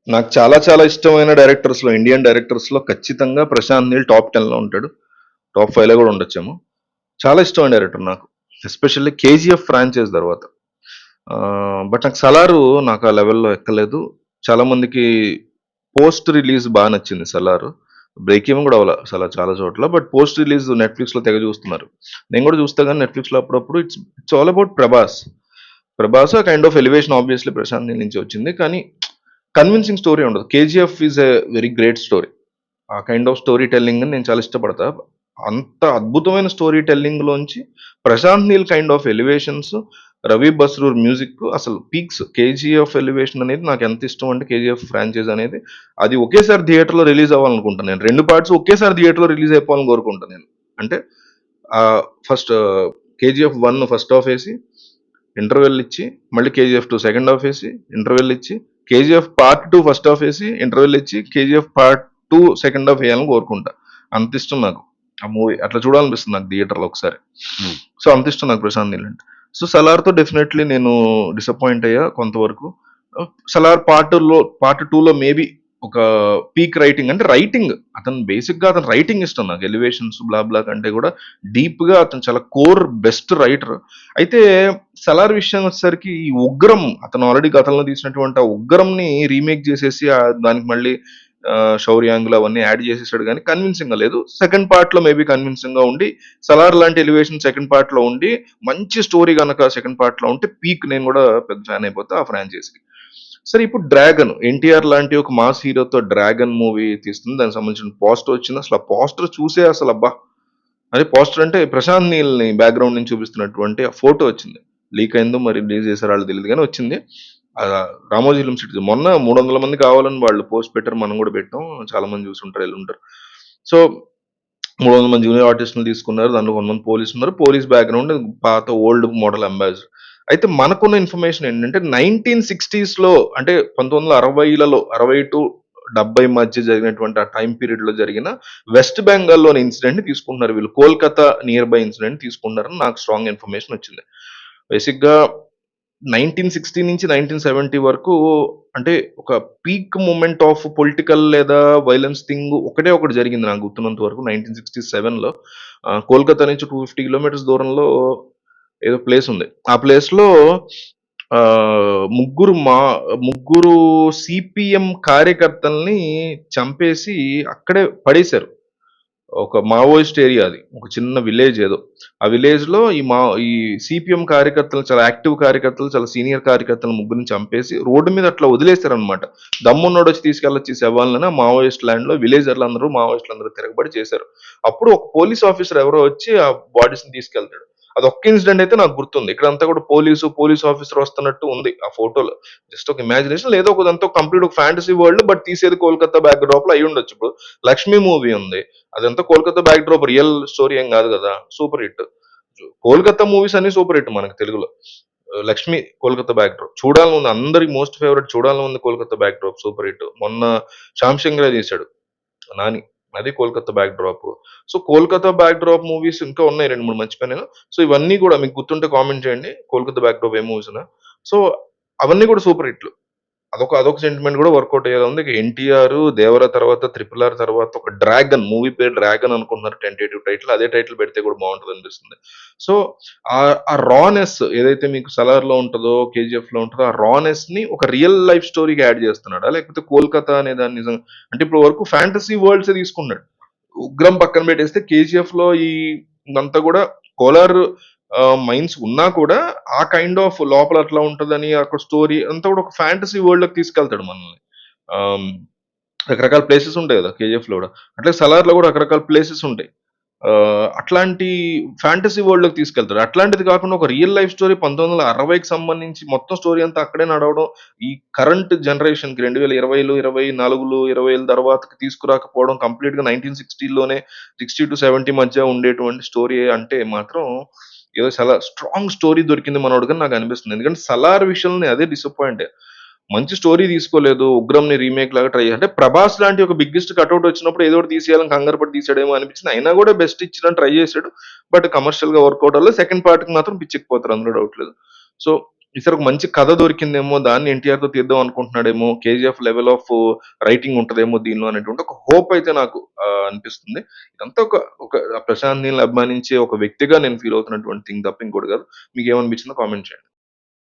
నాకు చాలా చాలా ఇష్టమైన డైరెక్టర్స్‌లో, ఇండియన్ డైరెక్టర్స్‌లో ఖచ్చితంగా ప్రశాంత్ నీల్ టాప్ 10లో ఉంటాడు. టాప్ 5లో కూడా ఉండొచ్చేమో. చాలా ఇష్టమైన డైరెక్టర్ నాకు. ఎస్పెషల్లీ 'కేజీఎఫ్' ఫ్రాంచైజ్ తర్వాత. బట్ నాకు 'సలారు' నాకు ఆ లెవెల్‌లో ఎక్కలేదు. చాలా మందికి పోస్ట్ రిలీజ్ బాగా నచ్చింది 'సలార్'. బ్రేక్ ఈవెన్ కూడా అవ్వల చాలా చోట్ల. బట్ పోస్ట్ రిలీజ్ నెట్‌ఫ్లిక్స్‌లో తెగ చూస్తున్నారు. నేను కూడా చూస్తా గానీ నెట్‌ఫ్లిక్స్‌లో అప్పుడప్పుడు it's all about Prabhas. Prabhas kind of elevation obviously Prashanth Neel నుంచి వచ్చింది. కానీ కన్విన్సింగ్ స్టోరీ ఉండదు. 'KGF' is a very great story. ఆ కైండ్ ఆఫ్ స్టోరీ టెల్లింగ్ నేను చాలా ఇష్టపడతా. అంత అద్భుతమైన స్టోరీ టెల్లింగ్ లోంచి Prashanth Neel kind of elevations, Ravi Basrur music అసలు పీక్స్. 'కేజీఎఫ్' ఎలివేషన్ అనేది నాకు ఎంత ఇష్టం అంటే 'కేజీఎఫ్' ఫ్రాంచైజ్ అనేది అది ఒకేసారి థియేటర్‌లో రిలీజ్ అవ్వాలనుకుంటాను నేను. 2 పార్ట్స్ ఒకేసారి థియేటర్‌లో రిలీజ్ అయిపోవాలని కోరుకుంటాను నేను. అంటే ఫస్ట్ 'కేజీఎఫ్ 1' ఫస్ట్ హాఫ్ ఏసి, ఇంటర్వెల్ ఇచ్చి, మళ్ళీ 'కేజీఎఫ్ 2' సెకండ్ హాఫ్ ఏసి, ఇంటర్వెల్ ఇచ్చి, 'కేజీఎఫ్ పార్ట్ 2' ఫస్ట్ హాఫ్ ఏసి, ఇంటర్వెల్ ఇచ్చి, 'కేజీఎఫ్ పార్ట్ 2' సెకండ్ హాఫ్ వేయాలని కోరుకుంటా. అంత ఇష్టం నాకు ఆ మూవీ. అట్లా చూడాలనిపిస్తుంది నాకు థియేటర్‌లో ఒకసారి. సో అంత ఇష్టం నాకు ప్రశాంత్ నీల్ అంటే. సో 'సలార్‌తో' డెఫినెట్లీ నేను డిసప్పాయింట్ అయ్యా కొంతవరకు. 'సలార్' పార్ట్ 2లో మేబీ ఒక పీక్ రైటింగ్ అంటే రైటింగ్ అతను బేసిక్‌గా అతని రైటింగ్ ఇష్టం నాకు. ఎలివేషన్స్ బ్లా బ్లా కంటే కూడా డీప్‌గా అతను చాలా కోర్ బెస్ట్ రైటర్. అయితే 'సలార్' విషయం వచ్చేసరికి ఈ 'ఉగ్రం' అతను ఆల్రెడీ గతంలో తీసినటువంటి ఆ 'ఉగ్రంని' రీమేక్ చేసేసి దానికి మళ్ళీ శౌర్యాంగులు అవన్నీ యాడ్ చేసేసాడు కానీ కన్విన్సింగ్ గా లేదు. సెకండ్ పార్ట్ లో మేబీ కన్విన్సింగ్ గా ఉండి 'సలార్' లాంటి ఎలివేషన్ సెకండ్ పార్ట్ లో ఉండి మంచి స్టోరీ గనక సెకండ్ పార్ట్ లో ఉంటే పీక్ నేను కూడా పెద్ద ఫ్యాన్ అయిపోతా ఆ ఫ్రాంచైజీకి. సరే ఇప్పుడు 'డ్రాగన్' ఎన్టీఆర్ లాంటి ఒక మాస్ హీరోతో 'డ్రాగన్' మూవీ తీస్తుంది. దానికి సంబంధించిన పోస్టర్ వచ్చింది. అసలు ఆ పోస్టర్ చూసే అసలు అబ్బా, అదే పోస్టర్ అంటే ప్రశాంత్ నీల్ ని బ్యాక్గ్రౌండ్ నుంచి చూపిస్తున్నటువంటి ఆ ఫోటో వచ్చింది. లీక్ అయిందో మరి రిలీజ్ చేశారో వాళ్ళు తెలియదు కానీ వచ్చింది. ఆ రామోజీ ఫిల్మ్ సిటీ మొన్న 300 మంది కావాలని వాళ్ళు పోస్ట్ పెట్టారు. మనం కూడా పెట్టాం. చాలా మంది చూసుంటారు, వెళ్ళుంటారు. సో 300 మంది జూనియర్ ఆర్టిస్టులు తీసుకున్నారు. దాంట్లో కొంతమంది పోలీసులు ఉన్నారు. పోలీస్ బ్యాక్గ్రౌండ్ పాత ఓల్డ్ మోడల్ అంబాసిడర్. అయితే మనకున్న ఇన్ఫర్మేషన్ ఏంటంటే 1960s లో అంటే 1960లలో 60 to 70 మధ్య జరిగినటువంటి ఆ టైం పీరియడ్ లో జరిగిన వెస్ట్ బెంగాల్లోని ఇన్సిడెంట్ ని తీసుకుంటున్నారు వీళ్ళు. కోల్కతా నియర్ బై ఇన్సిడెంట్ తీసుకుంటున్నారని నాకు స్ట్రాంగ్ ఇన్ఫర్మేషన్ వచ్చింది. బేసిక్ గా 1960 నుంచి 1970 వరకు అంటే ఒక పీక్ మూమెంట్ ఆఫ్ పొలిటికల్ లేదా వైలెన్స్ థింగ్ ఒకటే ఒకటి జరిగింది నాకు గుర్తున్నంత వరకు 1967లో. కోల్కతా నుంచి 250 కిలోమీటర్స్ దూరంలో ఏదో ప్లేస్ ఉంది. ఆ ప్లేస్ లో ఆ, ముగ్గురు మా ముగ్గురు సిపిఎం కార్యకర్తల్ని చంపేసి అక్కడే పడేశారు. ఒక మావోయిస్ట్ ఏరియా అది. ఒక చిన్న విలేజ్ ఏదో. ఆ విలేజ్ లో ఈ సిపిఎం కార్యకర్తలు చాలా యాక్టివ్ కార్యకర్తలు, చాలా సీనియర్ కార్యకర్తలు ముగ్గురిని చంపేసి రోడ్డు మీద అట్లా వదిలేశారనమాట. దమ్మున్నోడు వచ్చి తీసుకెళ్ళొచ్చి ఈ శవాలను మావోయిస్ట్ ల్యాండ్ లో విలేజర్లు అందరూ మావోయిస్టులు అందరూ తిరగబడి చేశారు. అప్పుడు ఒక పోలీస్ ఆఫీసర్ ఎవరో వచ్చి ఆ బాడీస్ ని తీసుకెళ్తాడు. అది ఒక్క ఇన్సిడెంట్ అయితే నాకు గుర్తుంది. ఇక్కడంతా కూడా పోలీస్ ఆఫీసర్ వస్తున్నట్టు ఉంది ఆ ఫోటోలో. జస్ట్ ఒక ఇమాజినేషన్ లేదా ఒకదంతా కంప్లీట్ ఒక ఫ్యాంటసీ వరల్డ్, బట్ తీసేది కోల్కతా బ్యాక్ డ్రాప్ లో అయి ఉండొచ్చు. ఇప్పుడు 'లక్ష్మి' మూవీ ఉంది. అదంతా Kolkata backdrop, real story ఏం కాదు కదా. Super hit. కోల్కతా మూవీస్ అన్ని సూపర్ హిట్ మనకు తెలుగులో. లక్ష్మి కోల్కతా బ్యాక్ డ్రాప్ చూడాలని ఉంది, అందరికి మోస్ట్ ఫేవరెట్ చూడాలని ఉంది. Kolkata back drop super hit. మొన్న శ్యామ్ సింగ్ చేశాడు నాని, అది Kolkata back drop. So Kolkata back drop movies ఇంకా ఉన్నాయి 2 3 మర్చిపోయాను. సో ఇవన్నీ కూడా మీకు గుర్తుంటే కామెంట్ చేయండి, కోల్కతా బ్యాక్ డ్రాప్ ఏ మూవీస్. సో అవన్నీ కూడా సూపర్ హిట్లు. అదొక సెంటిమెంట్ కూడా వర్కౌట్ అయ్యేలా ఉంది. ఇక ఎన్టీఆర్, దేవర తర్వాత, 'RRR' తర్వాత ఒక 'డ్రాగన్' మూవీ పేరు 'డ్రాగన్' అనుకుంటున్నారు టెంటేటివ్ టైటిల్. అదే టైటిల్ పెడితే కూడా బాగుంటది అనిపిస్తుంది. సో ఆ రానెస్ ఏదైతే మీకు 'సలార్'లో ఉంటదో, 'కేజీఎఫ్'లో ఉంటదో ఆ రానెస్ ని ఒక రియల్ లైఫ్ స్టోరీకి యాడ్ చేస్తున్నాడా? లేకపోతే కోల్కతా అనే దాన్ని నిజంగా అంటే ఇప్పుడు వరకు ఫ్యాంటసీ వరల్డ్స్ తీసుకున్నాడు. 'ఉగ్రం' పక్కన పెట్టేస్తే 'కేజీఎఫ్'లో ఇదంతా కూడా కోలార్ మైన్స్ ఉన్నా కూడా ఆ కైండ్ ఆఫ్ లోపల అట్లా ఉంటదని అక్కడ స్టోరీ అంతా కూడా ఒక ఫ్యాంటసీ వరల్డ్ లోకి తీసుకెళ్తాడు మనల్ని. ఆమ్, రకరకాల ప్లేసెస్ ఉంటాయి కదా కేజీఎఫ్ లో కూడా. అట్లే 'సలార్' లో కూడా రకరకాల ప్లేసెస్ ఉంటాయి. అట్లాంటి ఫ్యాంటసీ వరల్డ్ లోకి తీసుకెళ్తాడు. అట్లాంటిది కాకుండా ఒక రియల్ లైఫ్ స్టోరీ 1960కి సంబంధించి మొత్తం స్టోరీ అంతా అక్కడే నడవడం, ఈ కరెంట్ జనరేషన్ కి 2020లు 24లు 20 తర్వాతకి తీసుకురాకపోవడం, కంప్లీట్ గా 1960లోనే 60 to 70 మధ్య ఉండేటువంటి స్టోరీ అంటే మాత్రం ఏదో చాలా స్ట్రాంగ్ స్టోరీ దొరికింది మనోడికి నాకు అనిపిస్తుంది. ఎందుకంటే 'సలార్' విషయంలో నేను అదే డిసప్పాయింట్. మంచి స్టోరీ తీసుకోలేదు. 'ఉగ్రంని' రీమేక్ లాగా ట్రై అంటే 'ప్రభాస్' లాంటి ఒక బిగ్గెస్ట్ కటౌట్ వచ్చినప్పుడు ఏదో ఒకటి తీసేయాలని కంగారు పడి తీసాడేమో అనిపించింది. అయినా కూడా బెస్ట్ ఇచ్చినని ట్రై చేశాడు. బట్ కమర్షియల్ గా వర్కౌట్ అవ్వలేదు. సెకండ్ పార్ట్ కి మాత్రం పిచ్చెక్కిపోతారు, అందులో డౌట్ లేదు. సో ఈసారి ఒక మంచి కథ దొరికిందేమో, దాన్ని ఎన్టీఆర్‌తో తీద్దాం అనుకుంటున్నాడేమో, 'కేజీఎఫ్' లెవెల్ ఆఫ్ రైటింగ్ ఉంటదేమో దీనిలో అనేటువంటి ఒక హోప్ అయితే నాకు అనిపిస్తుంది. ఇదంతా ఒక ఒక ప్రశాంత్ నీల్‌ని అభిమానించే ఒక వ్యక్తిగా నేను ఫీల్ అవుతున్నటువంటి థింగ్ తప్ప ఇంకోటి కాదు. మీకేమనిపించిందో కామెంట్ చేయండి.